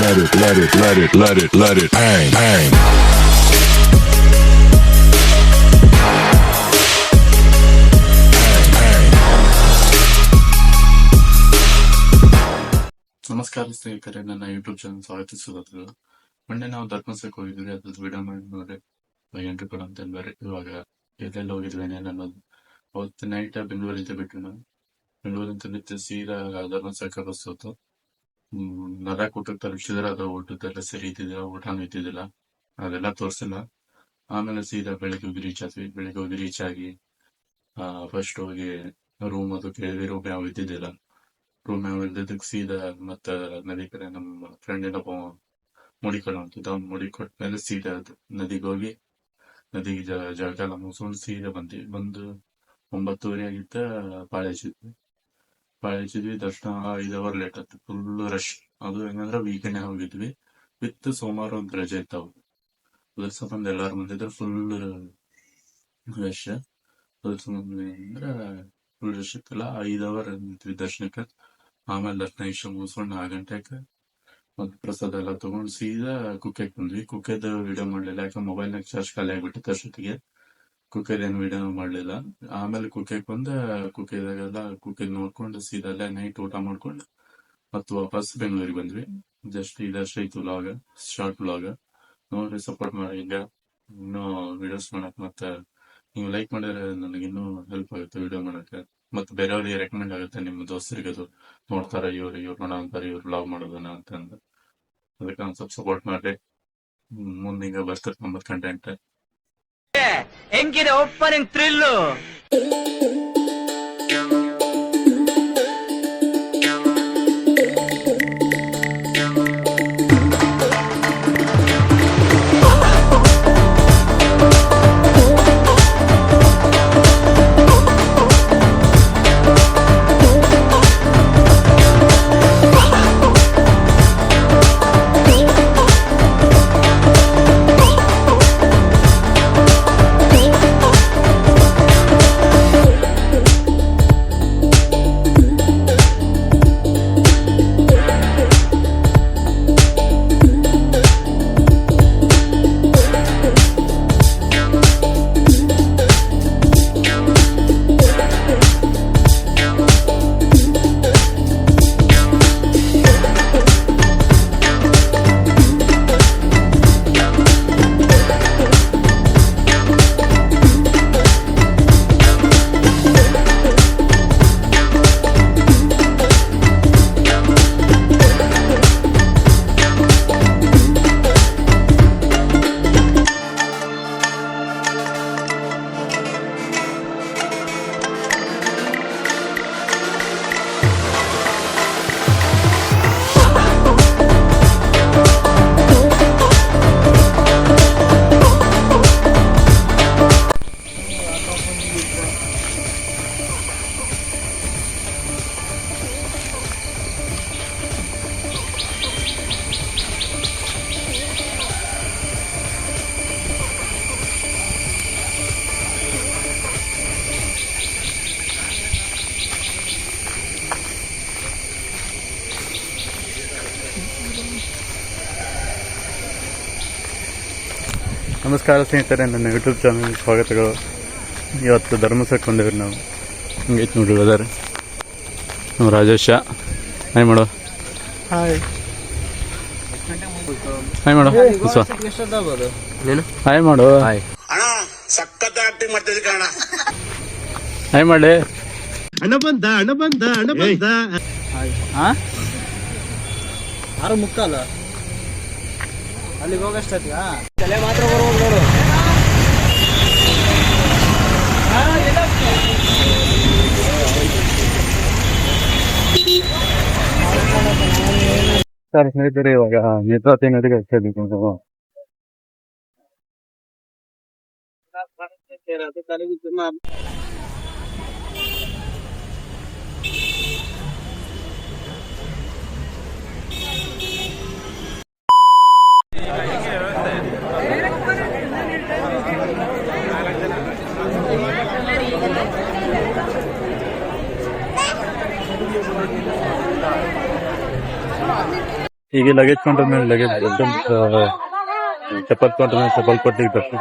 let it bang, bang. ನಮಸ್ಕಾರ ಸ್ನೇಹಿತರೆ, ನನ್ನ ಯೂಟ್ಯೂಬ್ ಚಾನಲ್ ಸ್ವಾಗತಿಸುವುದು. ಮೊನ್ನೆ ನಾವು ಧರ್ಮಸ್ಥಳಕ್ಕೆ ಹೋಗಿದ್ವಿ, ಅದ್ರದ್ದು ವಿಡಿಯೋ ಮಾಡಿ ನೋಡಿ ಎಂಟ್ರಿ ಕೊಡು ಅಂತ ಬೇರೆ. ಇವಾಗ ಎಲ್ಲೆಲ್ಲ ಹೋಗಿದ್ವಿ ಏನೇನು ಅನ್ನೋದು. ಅವತ್ತು ನೈಟ್ ಬೆಂಗಳೂರಿಂದ ಬಿಟ್ಟು ನಾವು ಬೆಂಗಳೂರಿಂದ ಬಿಟ್ಟು ಸೀದಾ ಧರ್ಮಸ್ಥಳಕ್ಕೆ ಬಸ್ ಹೋಯ್ತು. ನರ ಊಟಕ್ಕೆ ತಲುಪಿಸಿದ್ರೆ ಅದು ಊಟದೆಲ್ಲ ಸರಿ ಇದ್ದಿದ್ದಿಲ್ಲ, ಊಟನೂ ಇದ್ದಿದ್ದಿಲ್ಲ, ಅದೆಲ್ಲ ತೋರಿಸಿಲ್ಲ. ಆಮೇಲೆ ಸೀದಾ ಬೆಳಿಗ್ಗೆ ಹೋಗಿ ರೀಚ್ ಆದ್ವಿ. ಬೆಳಿಗ್ಗೆ ಹೋಗಿ ರೀಚ್ ಆಗಿ ಫಸ್ಟ್ ಹೋಗಿ ರೂಮ್ ಅದು ಕೇಳಿದ್ವಿ, ರೂಮ್ ಯಾವ ಇದ್ದಿದ್ದಿಲ್ಲ. ರೂಮ್ ಯಾವ ಇಲ್ದಿದ್ದಕ್ಕೆ ಸೀದಾ ಮತ್ತೆ ನದಿ ಕಡೆ ನಮ್ಮ ಫ್ರೆಂಡ್ ಏನಪ್ಪ ಮುಡಿಕೊಡು ಅಂತಿದ್ದ. ಅವ್ನು ಮುಡಿ ಕೊಟ್ಮೇಲೆ ಸೀದಾ ನದಿಗೆ ಹೋಗಿ ನದಿಗೆ ಜಳಕ ಎಲ್ಲ ಮುಗಿಸ್ಕೊಂಡು ಸೀದಾ ಬಂದು 9:30 ಆಗಿತ್ತ. ಪಾಳೆ ಹಚ್ಚಿದ್ವಿ. ದರ್ಶನ 5 ಅವರ್ ಲೇಟ್ ಆಯ್ತು. Full rush. ಅದು ಹೆಂಗಂದ್ರೆ ವೀಕೆಂಡ್ ಹೋಗಿದ್ವಿ, ವಿತ್ ಸೋಮವಾರ ಒಂದು ರಜೆ ಇತ್ತು. ಅದ್ರ ಸಂಬಂಧ ಎಲ್ಲಾರು ಬಂದಿದ್ರು. Full rush. ಅದ್ರ ಸಂಬಂಧ ಅಂದ್ರೆ ಫುಲ್ ರಶ್ ಇತ್ತಲ್ಲ. 5 ಅವರ್ ನಿಂತ್ವಿ ದರ್ಶನಕ್ಕೆ. ಆಮೇಲೆ ದರ್ಶನ ಇಷ್ಟ ಮುಗಿಸ್ಕೊಂಡು 4 ಗಂಟೆಗೆ ಮತ್ತೆ ಪ್ರಸಾದ ಎಲ್ಲ ತಗೊಂಡು ಸೀದಾ ಕುಕ್ಕೆಗೆ ಬಂದ್ವಿ. ಕುಕ್ಕೆದ ವಿಡಿಯೋ ಮಾಡ್ಲಿಲ್ಲ, ಯಾಕೆ ಮೊಬೈಲ್ನಾಗ ಚಾರ್ಜ್ ಖಾಲಿ ಆಗ್ಬಿಟ್ಟು ಅಷ್ಟೊತ್ತಿಗೆ ಕುಕ್ಕೆದ ಏನು ವಿಡಿಯೋ ಮಾಡ್ಲಿಲ್ಲ. ಆಮೇಲೆ ಕುಕ್ಕೆಗೆ ಬಂದ ಕುಕ್ಕೆದಾಗೆಲ್ಲ ಕುಕ್ಕೆದ್ ನೋಡ್ಕೊಂಡು ಸೀದಾ ಅಲ್ಲೇ ನೈಟ್ ಊಟ ಮಾಡ್ಕೊಂಡು ಮತ್ತೆ ವಾಪಸ್ ಬೆಂಗಳೂರಿಗೆ ಬಂದ್ವಿ. ಜಸ್ಟ್ ಇದಷ್ಟೇ ಇತ್ತು ವ್ಲಾಗ್, ಶಾರ್ಟ್ ವ್ಲಾಗ್. ನೋಡ್ರಿ, ಸಪೋರ್ಟ್ ಮಾಡಿ. ಈಗ ಇನ್ನೂ ವಿಡಿಯೋಸ್ ಮಾಡಕ್ ಮತ್ತೆ ನೀವು ಲೈಕ್ ಮಾಡಿದ್ರೆ ನನಗೆ ಇನ್ನೂ ಹೆಲ್ಪ್ ಆಗುತ್ತೆ ವಿಡಿಯೋ ಮಾಡಕ್ಕೆ. ಮತ್ತೆ ಬೇರೆಯವ್ರಿಗೆ ರೆಕಮೆಂಡ್ ಆಗುತ್ತೆ, ನಿಮ್ಮ ದೋಸ್ತರಿಗೆ ಅದು ನೋಡ್ತಾರೆ, ಇವ್ರು ಮಾಡೋ ಅಂತಾರೆ, ಇವ್ರು ವ್ಲಾಗ್ ಮಾಡೋದನ್ನ ಅಂತಂದು. ಅದಕ್ಕೆ ಒಂದು ಸ್ವಲ್ಪ ಸಪೋರ್ಟ್ ಮಾಡ್ರಿ. ಮುಂದೆ ಈಗ ಬರ್ತಾರೆ ನಮ್ಮದು ಕಂಟೆಂಟ್. ಹೆಂಗಿದೆ ಓಪನಿಂಗ್ ಥ್ರಿಲ್ಲು? ನಮಸ್ಕಾರ ಸ್ನೇಹಿತರೆ, ನನ್ನ ಯೂಟ್ಯೂಬ್ ಚಾನಲ್ ಸ್ವಾಗತಗಳು. ಇವತ್ತು ಧರ್ಮಸ್ಥಳಕ್ಕೆ ಬಂದೇವ್ರಿ ನಾವು. ಹಂಗೈತೆ ನೋಡ್ರಿ ವೆದರ್. ನಾವು ರಾಜೇಶ. ಹಾಯ್ ಮಾಡೋ. ಹಾಯ್ ಮಾಡೋ. ಹಾಯ್ ಮಾಡೋ. ಹಾಯ್ ಮಾಡಿ. ಹಣ ಬಂದ 6:30 ಅಲ್ಲಿಗೆ ಹೋಗಷ್ಟತ್ತೀಯಾ? ತಲೆ ಮಾತ್ರ ಬರ್ಬೋದು ನೋಡು. ಸರಿ ಸ್ನೇಹಿತರೆ, ಇವಾಗ ನೇತ್ರಾವತಿ ನದಿಗೆ ಹೋಗ್ತಿದ್ದೀವಿ. ಈಗ ಲಗೇಜ್ ಕೌಂಟರ್ ಮೇಲೆ ಲಗೇಜ್ ಚಪ್ಪಲ್ ಕೌಂಟರ್ ಮೇಲೆ ಚಪ್ಪಲ್ ಕೊಟ್ಟಿಗೆ ದರ್ಶನ